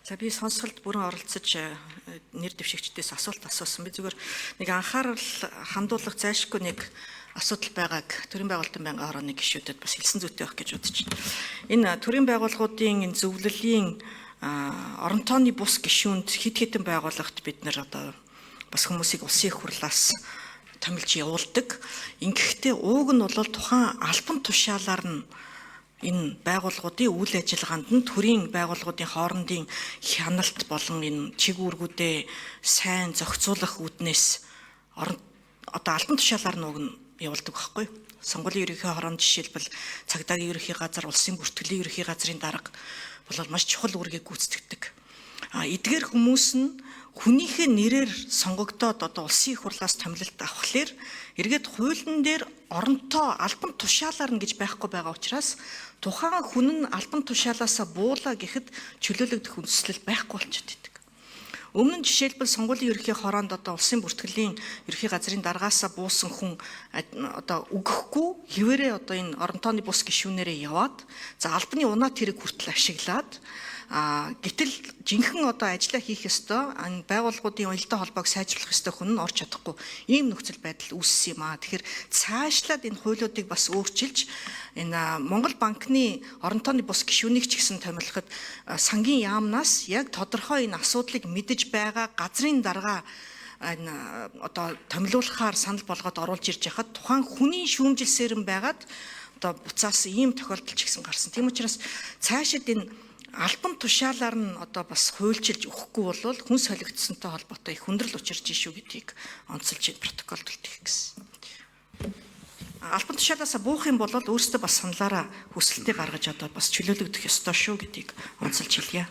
За би сонсголд бүрэн оролцож нэр дэвшигчдээс асуулт асуусан. Би зүгээр нэг анхаарал хандуулах зайлшгүй нэг асуудал байгааг төрийн байгуулалтын байнгын хорооны гишүүдэд бас хэлсэн зүйтэй байх гэж бодож байна. Энэ төрийн байгууллагуудын энэ зөвлөлийн орон тооны бус гишүүнд хэд хэдэн байгууллагт бид нэр одоо бас хүмүүсийг улсын их хурлаас томилж явуулдаг. Ингэхдээ ууг нь бол тухайн албан тушаалаар нь энэ байгууллагуудын үйл ажиллагаанд нь төрийн байгууллагуудын хоорондын хяналт болон энэ чиг үүргүүдээ сайн зохицуулах үүднээс одоо албан тушаалаар нь уг нь явуулдаг байхгүй. Сонгуулийн ерөнхий хороонд жишээлбэл цагдаагийн ерөнхий газар, улсын бүртгэлийн ерөнхий газрын дарга бол маш чухал үүргийг гүйцэтгэдэг. Эдгээр хүмүүс нь хүнийхээ нэрээр сонгогдоод одоо улсын их хурлаас томилолт авахлаар эргээд хуулийн дээр оронтой албан тушаалаар нь гэж байхгүй байгаа учраас тухайн хүн нь албан тушаалаасаа буулаа гэхэд чөлөөлөгдөх үндэслэл байхгүй болчиход идэг. Өмнө нь жишээлбэл сонгуулийн ерөнхий хороонд одоо улсын бүртгэлийн ерөнхий газрын даргаасаа буусан хүн одоо өгөхгүй хэвээрээ одоо энэ орон тооны бус гишүүнээрээ яваад за албаны унаа тэрэг хүртэл ашиглаад гэтэл жинхэнэ одоо ажиллаа хийх ёстой энэ байгууллагуудын уялдаа холбоог сайжруулах ёстой хүн нь орж чадахгүй ийм нөхцөл байдал үүссэн юм аа. Тэгэхээр цаашлаад энэ хуулиудыг бас өөрчилж энэ Монгол банкны орон тооны бус гишүүнийг ч гэсэн томилоход сангийн яамнаас яг тодорхой энэ асуудлыг мэдэж байгаа газрын дарга энэ одоо томилуулахаар санал болгоод оруулж ирж яхад тухайн хүний шүүмжилсээр нь байгаад одоо буцаас ийм тохиолдол ч гэсэн гарсан. Тийм учраас цаашид энэ албан тушаалаар нь одоо бас хуульчилж өгөхгүй бол хүн солигдсонтой холбоотой их хүндрэл учирч шүү гэдгийг онцолж протоколд үлдээх гэсэн. Албан тушаалаасаа буух юм бол өөрсдөө бас саналаараа хүсэлтээ гаргаж одоо бас чөлөөлөгдөх ёстой шүү гэдгийг онцолж хэлье.